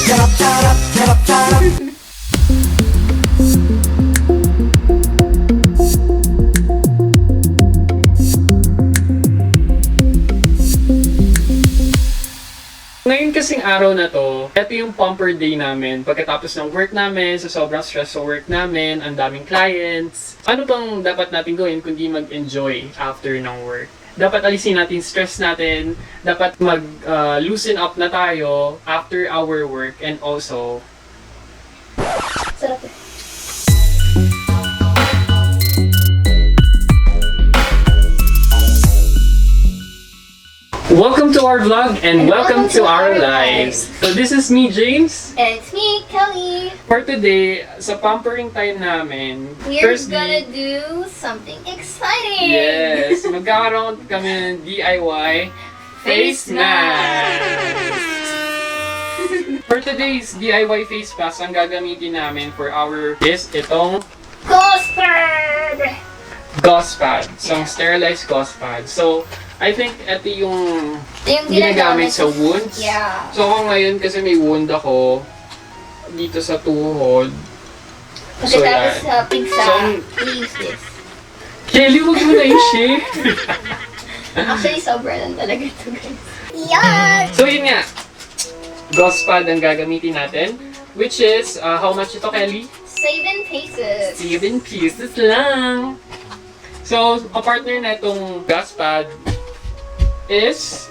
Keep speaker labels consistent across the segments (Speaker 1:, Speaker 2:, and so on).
Speaker 1: Ngayon kasing araw na to, ito yung pumper day namin. Pagkatapos ng work namin, sa sobrang stress sa work namin, ang daming clients. Ano bang dapat natin gawin kundi mag-enjoy after ng work? Dapat alisin natin stress natin, dapat mag-loosen up na tayo after our work, and also...
Speaker 2: Sarap eh.
Speaker 1: Welcome to our vlog and welcome to our lives. So this is me, James.
Speaker 2: And it's me, Kelly.
Speaker 1: For today, sa pampering time namin,
Speaker 2: We're gonna do something exciting!
Speaker 1: yes, magkakaroon kami ng DIY face mask. For today's DIY face mask, ang gagamitin namin for our is itong
Speaker 2: Ghost pad!
Speaker 1: gauze pad. So, sterilized gauze pad. So, I think ito yung ginagamit sa wounds.
Speaker 2: Yeah.
Speaker 1: So, ako ngayon kasi may wound ako dito sa tuhod. So,
Speaker 2: Pagkatapos sa pigsa,
Speaker 1: So,
Speaker 2: we use this.
Speaker 1: Kelly, wag mo na i-share.
Speaker 2: Actually, sobra lang talaga ito, guys. Yeah!
Speaker 1: So, yun nga. Gauze pad ang gagamitin natin. Which is, how much ito, Kelly?
Speaker 2: 7 pieces.
Speaker 1: 7 pieces lang. So, kapartner na itong gauze pad is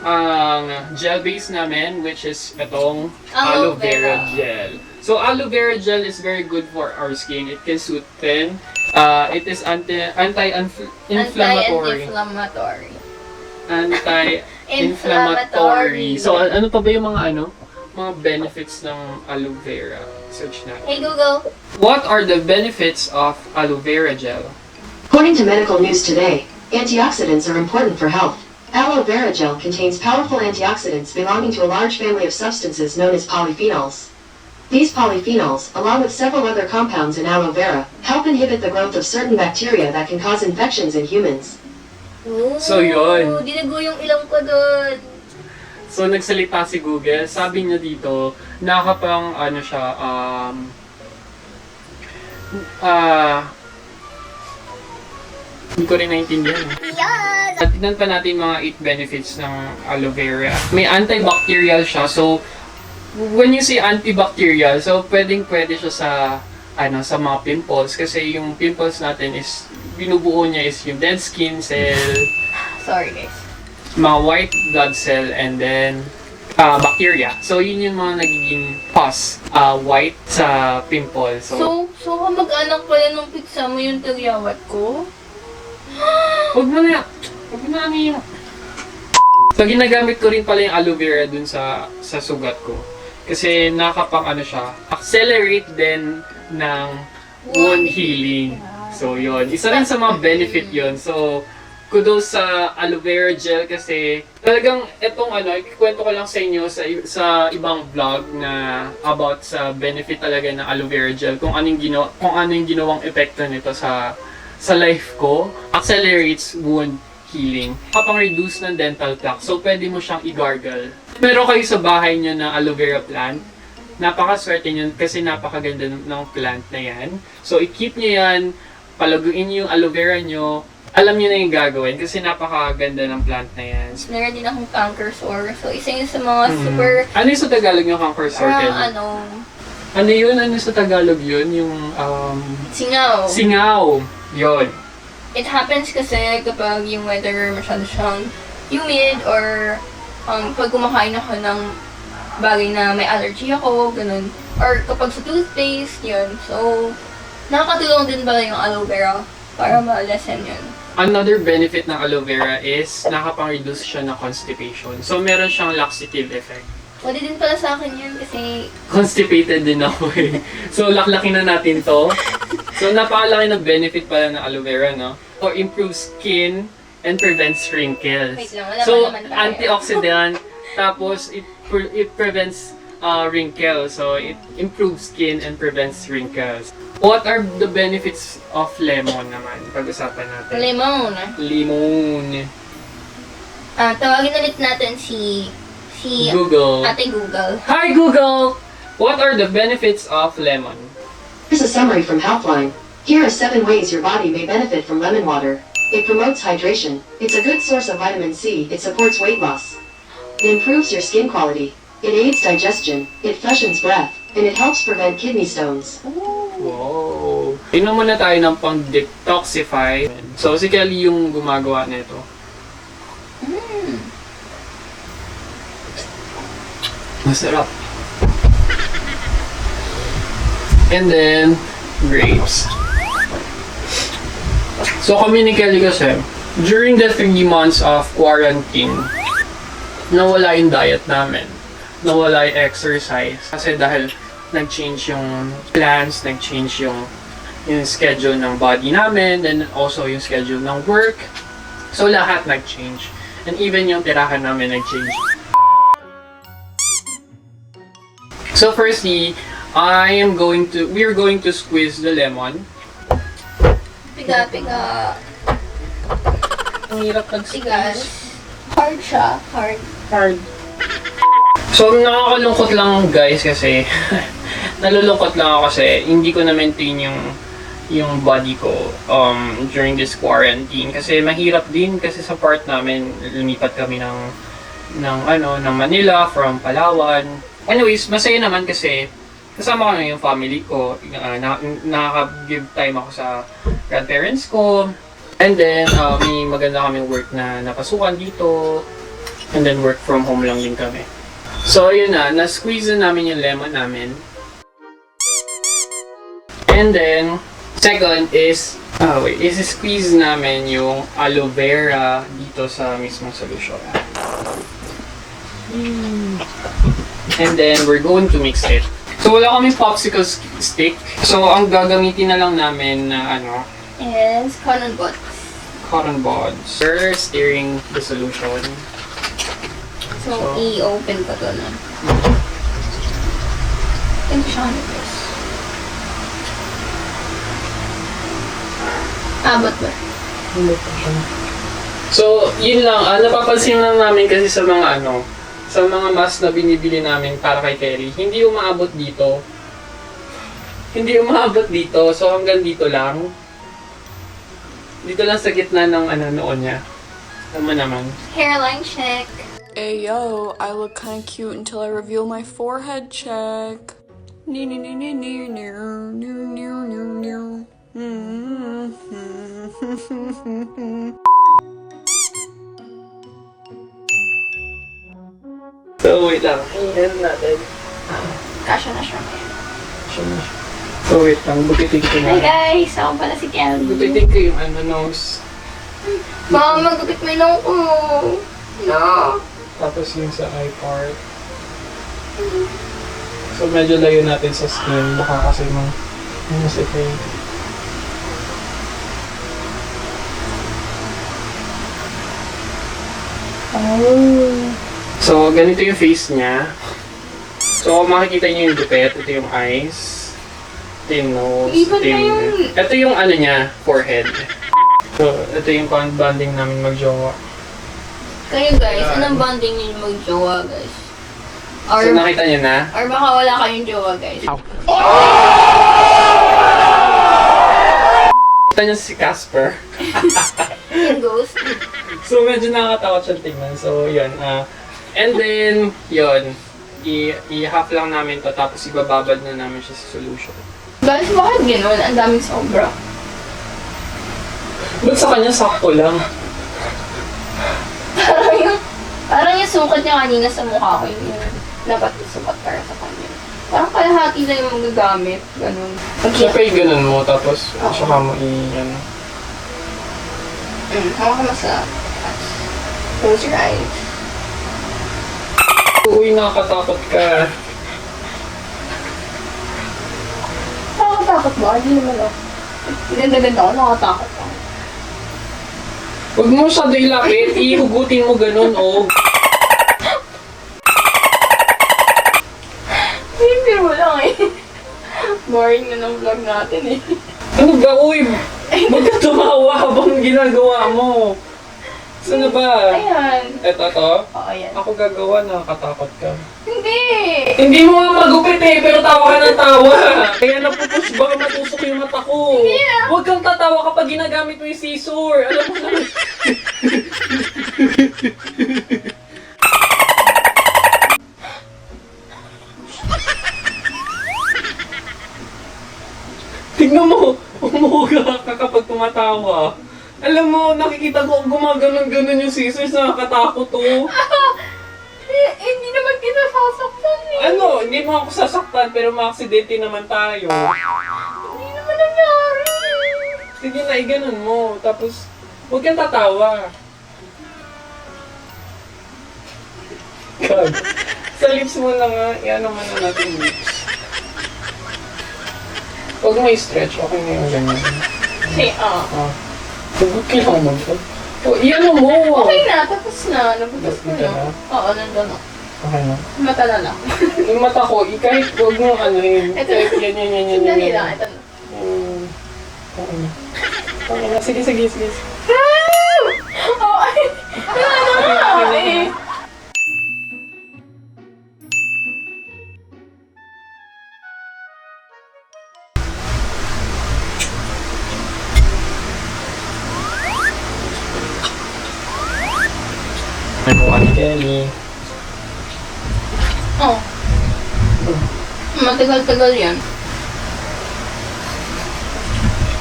Speaker 1: ang gel base namin, which is itong aloe vera gel. So, aloe vera gel is very good for our skin. It can soothen. It is anti-inflammatory. Anti-inflammatory. So, ano pa ba yung mga benefits ng aloe vera? Search natin.
Speaker 2: Hey Google.
Speaker 1: What are the benefits of aloe vera gel?
Speaker 3: According to medical news today, antioxidants are important for health. Aloe vera gel contains powerful antioxidants belonging to a large family of substances known as polyphenols. These polyphenols, along with several other compounds in aloe vera, help inhibit the growth of certain bacteria that can cause infections in humans.
Speaker 2: Ooh,
Speaker 1: So, yun.
Speaker 2: Dinago yung ilong ko doon.
Speaker 1: So, nagsalita si Google. Sabi niya dito, nakapang siya, hindi ko rin naintindihan.
Speaker 2: Yes!
Speaker 1: At tignan pa natin mga 8 benefits ng aloe vera. May antibacterial siya. So, when you say antibacterial, so pwede siya sa mga pimples. Kasi yung pimples natin is, binubuo niya is yung dead skin cell,
Speaker 2: Sorry guys.
Speaker 1: mga white blood cell, and then bacteria. So, yun yung mga nagiging pus, white sa pimple.
Speaker 2: So kamag-anak pala nung pizza mo yung tagyawat ko?
Speaker 1: Huwag mo na yung... So, ginagamit ko rin pala yung aloe vera dun sa sugat ko. Kasi nakapang siya, accelerate din ng wound healing. So, yun. Isa rin sa mga benefit yun. So, kudos sa aloe vera gel kasi talagang itong ikikwento ko lang sa inyo sa ibang vlog na about sa benefit talaga ng aloe vera gel, kung ano yung ginawang epekto nito sa life ko. Accelerates wound healing, kapang-reduce ng dental plaque, so pwede mo siyang i-gargle. Meron kayo sa bahay nyo na aloe vera plant, napakaswerte nyo kasi napakaganda ng plant na yan. So i-keep nyo yan, palaguin nyo yung aloe vera nyo, alam nyo na yung gagawin kasi napakaganda ng plant na yan.
Speaker 2: Meron din akong canker sore, so isa yun sa mga super...
Speaker 1: Ano yung sa Tagalog yung canker sore? Ano yun? Ano sa Tagalog yun? Yung
Speaker 2: singaw.
Speaker 1: Singaw. Yun.
Speaker 2: It happens kasi kapag yung weather masyado siyang humid or pag kumakain ako ng bagay na may allergy ako, ganun. Or kapag sa toothpaste, yun. So, nakakatulong din ba yung aloe vera para ma-lessen yun.
Speaker 1: Another benefit ng aloe vera is nakapang-reduce siya ng constipation. So, meron siyang laxative effect.
Speaker 2: Pwede din pala sa akin yun kasi...
Speaker 1: Constipated din ako eh. So, laklakin na natin to. So, napakalaki ng benefit pala ng aloe vera, no? For improves skin and prevents wrinkles.
Speaker 2: Wait lang, wala
Speaker 1: So,
Speaker 2: pa naman tayo.
Speaker 1: antioxidant, tapos it prevents wrinkles. So, it improves skin and prevents wrinkles. What are the benefits of lemon naman? Pag-usapan natin.
Speaker 2: Lemon.
Speaker 1: Lemon.
Speaker 2: Tawagin ulit natin si Si
Speaker 1: Google.
Speaker 2: Ate Google.
Speaker 1: Hi Google! What are the benefits of lemon?
Speaker 3: Here's a summary from Healthline. Here are 7 ways your body may benefit from lemon water. It promotes hydration. It's a good source of vitamin C. It supports weight loss. It improves your skin quality. It aids digestion. It freshens breath. And it helps prevent kidney stones.
Speaker 1: Wow! Inom muna tayo ng pang-detoxify. So, si Kelly yung gumagawa nito. Masarap. And then, grapes. So kami ni Kelly kasi, during the 3 months of quarantine, nawala yung diet namin. Nawala yung exercise. Kasi dahil nag-change yung plans, nag-change yung schedule ng body namin, then also yung schedule ng work. So lahat nag-change. And even yung tirahan namin nag-change. So firstly, we're going to squeeze the lemon.
Speaker 2: Piga.
Speaker 1: Ang hirap
Speaker 2: Tigas.
Speaker 1: nag-squeeze.
Speaker 2: Hard siya. Hard.
Speaker 1: So, nakakalungkot lang guys kasi nalulungkot lang ako kasi hindi ko na-maintain yung body ko during this quarantine kasi mahirap din kasi sa part namin lumipat kami ng Manila from Palawan. Anyways, masaya naman kasi kasama ko na yung family ko, nakaka-give time ako sa grandparents ko. And then, may maganda kaming work na napasukan dito. And then, work from home lang din kami. So, yun na-squeeze na namin yung lemon namin. And then, second is, is-squeeze namin yung aloe vera dito sa mismong solution. And then, we're going to mix it. So, wala kaming popsicle stick. So, ang gagamitin na lang namin na
Speaker 2: is cotton buds.
Speaker 1: Cotton buds. We're stirring the solution.
Speaker 2: So, i-open ko to na. Ito siya guys. Abot ba?
Speaker 1: So, yun lang. Napapansin lang namin kasi sa mga sa mga mask na binibili namin para kay Terry, hindi umaabot dito. Hindi umaabot dito. So, hanggang dito lang. Dito lang sa gitna ng noon niya. Naman.
Speaker 2: Hairline check.
Speaker 4: Hey yo, I look kinda cute until I reveal my forehead check.
Speaker 1: So, wait lang. Ayan natin.
Speaker 2: Kasha na siya.
Speaker 1: So, wait lang. Gupitin ko
Speaker 2: Hi
Speaker 1: na.
Speaker 2: guys! Ako pala si Kelly.
Speaker 1: Gupitin ko yung nose.
Speaker 2: Mama, magupit mo yung nung ko. No.
Speaker 1: Tapos yung sa eye part. So, medyo layo natin sa skin. Baka kasi masipay. So, ganito yung face niya. So, makikita niyo yung gupit. Ito yung eyes. Ito yung nose.
Speaker 2: Iba na yun.
Speaker 1: Ito yung niya, forehead. So, ito yung bonding namin mag-jowa.
Speaker 2: Kayo guys, anong bonding niyo mag-jowa guys? Or,
Speaker 1: So, nakita niyo na?
Speaker 2: or baka wala kayong jowa guys.
Speaker 1: Nakita niyo si Casper.
Speaker 2: Yung ghost.
Speaker 1: So, medyo nakakatakot siyang tingnan. So, yun. And then, yun. I-half lang namin to tapos ibababad na namin siya sa solution.
Speaker 2: Guys, bakit gano'n? Ang daming sobra.
Speaker 1: Ba't sa kanya sakto lang?
Speaker 2: Parang yung sukat niya kanina sa mukha ko yung dapat sukat para sa kanya. Parang kalahati na yung magagamit. Ganun.
Speaker 1: Siyempre, ganun mo. Tapos, saka mo
Speaker 2: Hawa ka masa. Close your eyes.
Speaker 1: Uy, nakakatakot ka.
Speaker 2: Nakakatakot ba? Hindi naman ako. Ganda-ganda ako, nakakatakot ako.
Speaker 1: Huwag mo siya ilapit. Ihugutin mo ganun,
Speaker 2: Hindi mo lang eh. Boring na ng vlog natin eh.
Speaker 1: Ano ba, uy? Ba't ka tumawa habang ginagawa mo? Saan na ba?
Speaker 2: Ayan.
Speaker 1: Eto to?
Speaker 2: Oo, ayan.
Speaker 1: Ako gagawa, nakakatakot ka.
Speaker 2: Hindi!
Speaker 1: Hindi mo nga magupit eh, pero tawa ka ng tawa. Kaya napupush, baka matusok yung mata ko. Huwag kang tatawa kapag ginagamit mo yung scissor. Alam mo na. Tignan mo, umuga ka kapag tumatawa. Alam mo, nakikita ko gumaganon-ganon yung scissors, nakakatakot to.
Speaker 2: Hindi naman kita sasaktan eh.
Speaker 1: Ano, hindi mo ako sasaktan pero ma-aksidente naman tayo.
Speaker 2: Hindi naman nangyari.
Speaker 1: Sige na, iganon mo. Tapos, huwag kang tatawa. God. Sa lips mo lang nga, i-ano man na natin yung lips. Huwag mo i-stretch, okay na yung ganyan.
Speaker 2: Say,
Speaker 1: Huwag kailangan mo ito. I-ano mo!
Speaker 2: Okay na, tapos na. Nabutas ko
Speaker 1: Dito
Speaker 2: na.
Speaker 1: na?
Speaker 2: Oo, nandun na.
Speaker 1: Okay na.
Speaker 2: Mata na lang.
Speaker 1: Yung mata ko, kahit huwag mo ano yun.
Speaker 2: Ito.
Speaker 1: Yan.
Speaker 2: Sandali lang, ito na.
Speaker 1: Okay na. Okay na. Sige.
Speaker 2: Oo, ay! Ano nga eh?
Speaker 1: Ano ka ni Kelly?
Speaker 2: Oh. Matagal-tagal yan.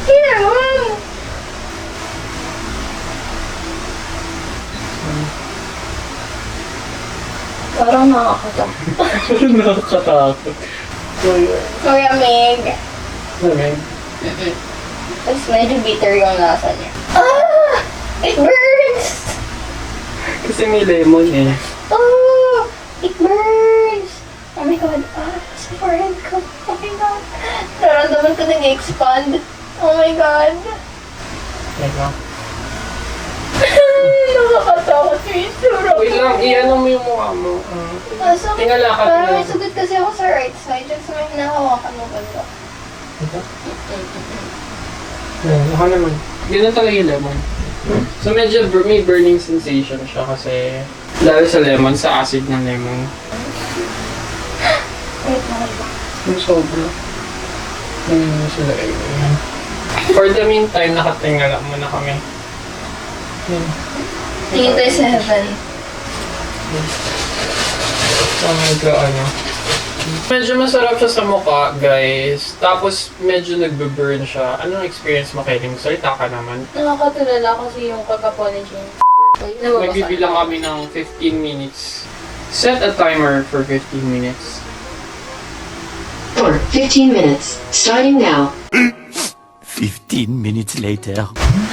Speaker 2: Ew! Parang nakakatakot.
Speaker 1: Nakakatakot.
Speaker 2: Sorry, Meg.
Speaker 1: Okay.
Speaker 2: Tapos medyo bitter yung lasa niya. Ah! It burns!
Speaker 1: Kasi may lemon eh.
Speaker 2: Oh! It burns! Oh my god. Ah, sa forehead ko. Oh my god. Nararamdaman ko nag-expand. Oh my god.
Speaker 1: Teka.
Speaker 2: Nakakatakot yung itsura ko.
Speaker 1: Wait lang, i-ano mo yung mukha mo.
Speaker 2: Kaso,
Speaker 1: Tingala ka.
Speaker 2: parang may sugat kasi ako sa right side. Just may hinahawakan mo ba ito?
Speaker 1: Ito? Baka naman. Ganun talaga yung lemon. So medyo may burning sensation siya kasi dahil sa lemon, sa acid ng lemon.
Speaker 2: Wait, mahal ba?
Speaker 1: Yung sobra. Ganun na sila eh. For the meantime, nakatingala muna kami. Yan.
Speaker 2: Tingin tayo sa heaven.
Speaker 1: So medyo medyo masarap siya sa mukha, guys. Tapos medyo nagbe-burn siya. Anong experience mo, Kelly? Salita ka naman.
Speaker 2: Nakakatulala kasi yung kagapo ni Jane.
Speaker 1: Magbibilang kami ng 15 minutes. Set a timer for 15 minutes.
Speaker 3: For 15 minutes, starting now.
Speaker 5: 15 minutes later.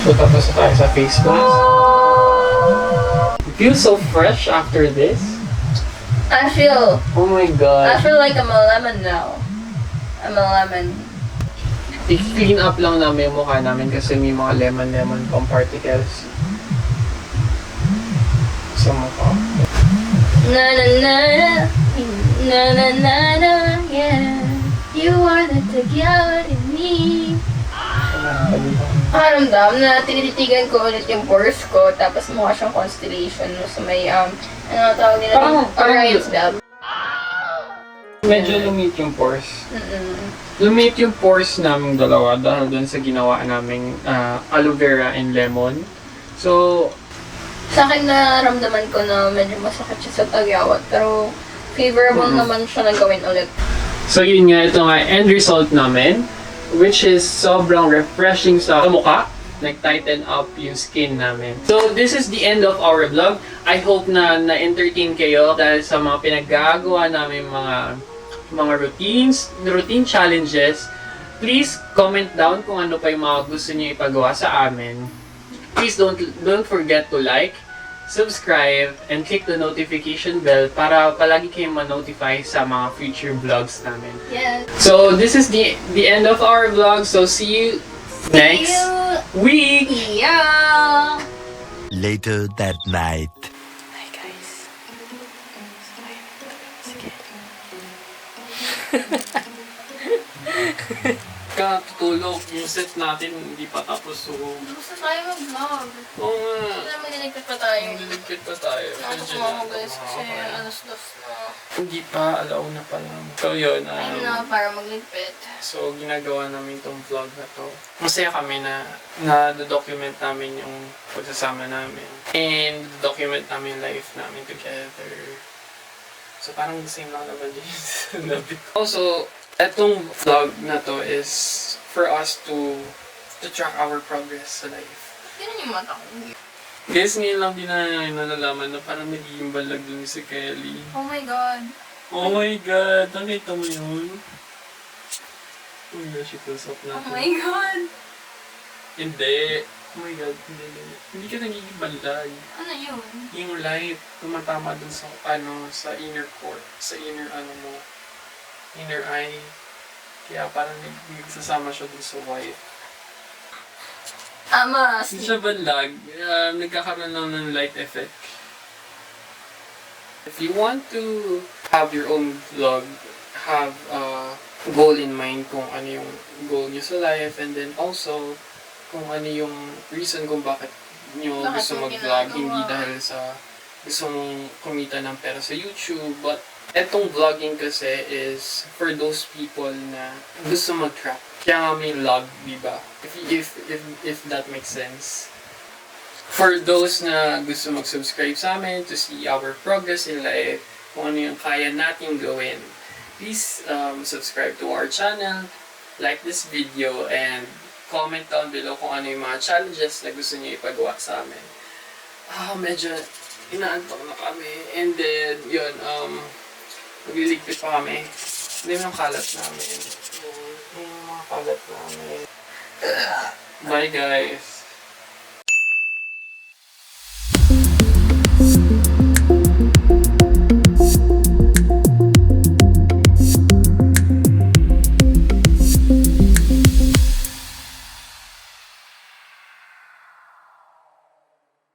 Speaker 1: So tapos na tayo sa face mask. You feel so fresh after this?
Speaker 2: I feel
Speaker 1: Oh my god.
Speaker 2: like I'm a lemon now. I'm a lemon.
Speaker 1: I-clean up lang namin yung mukha namin kasi may mga lemon pang particles sa mukha.
Speaker 2: Na na na na na na na yeah. You are the tequila in me. Ramdam na tinititigan ko ulit yung pores ko tapos mukha siyang constellation so may ano tawag nila Orion's belt.
Speaker 1: Medyo lumit yung pores. Lumit yung pores namin dalawa dahil dun sa ginawa naming aloe vera and lemon. So,
Speaker 2: Sa akin naramdaman ko na medyo masakit siya sa tagyawat pero favorable naman siya na gawin ulit.
Speaker 1: so yun nga, ito nga end result namin, which is sobrang refreshing sa mukha. Nag-tighten up yung skin namin. So, this is the end of our vlog. I hope na na-entertain kayo dahil sa mga pinaggagawa namin mga routine challenges. Please comment down kung ano pa yung mga gusto niyo ipagawa sa amin. Please don't forget to like, subscribe, and click the notification bell para palagi kayong ma-notify sa mga future vlogs namin.
Speaker 2: Yes.
Speaker 1: So this is the end of our vlog. So see you next week.
Speaker 2: Yeah.
Speaker 5: Later that night.
Speaker 4: Hi guys. Sige.
Speaker 1: ka tutulog. Yung set natin hindi pa tapos. So,
Speaker 2: Gusto tayo mag-vlog.
Speaker 1: oo nga.
Speaker 2: Kaya magniligpit pa tayo.
Speaker 1: Niligpit pa tayo.
Speaker 2: Nakatutok mo ako guys kasi alas 2 na.
Speaker 1: Hindi pa, alauna pa lang. So yun,
Speaker 2: Ayun na, para magligpit.
Speaker 1: so ginagawa namin tong vlog na to. Masaya kami na na-document namin yung pagsasama namin. And document namin life namin together. So parang the same lang naman din. Also, etong vlog na to is for us to track our progress sa life.
Speaker 2: Ganun yung mata ko.
Speaker 1: Guys, ngayon lang din na nalalaman na parang nagiging balag dun si Kelly.
Speaker 2: Oh my God.
Speaker 1: Oh my God! Nakita mo yun? Oh my gosh, i-close up
Speaker 2: Oh
Speaker 1: natin.
Speaker 2: my God.
Speaker 1: Hindi. Oh my God, hindi. Hindi ka nagiging balag.
Speaker 2: Ano yun?
Speaker 1: Yung light, tumatama dun sa, sa inner core. Sa inner, mo, inner eye. Kaya parang nagsasama siya dun sa white. Hindi siya balag. Nagkakaroon lang ng light effect. If you want to have your own vlog, have a goal in mind kung ano yung goal niyo sa life, and then also kung ano yung reason kung bakit niyo gusto mag-vlog, hindi dahil sa gusto mong kumita ng pera sa YouTube, but etong vlogging kasi is for those people na gusto mag-track. Kaya nga may vlog, diba? If that makes sense. For those na gusto mag-subscribe sa amin to see our progress in life, kung ano yung kaya natin gawin, please subscribe to our channel, like this video, and comment down below kung ano yung mga challenges na gusto niyo ipagawa sa amin. Medyo inaantok na kami. And then, yun, magliligpit pa kami. Hindi mo yung kalat namin. Yung mga kalat namin. Bye guys!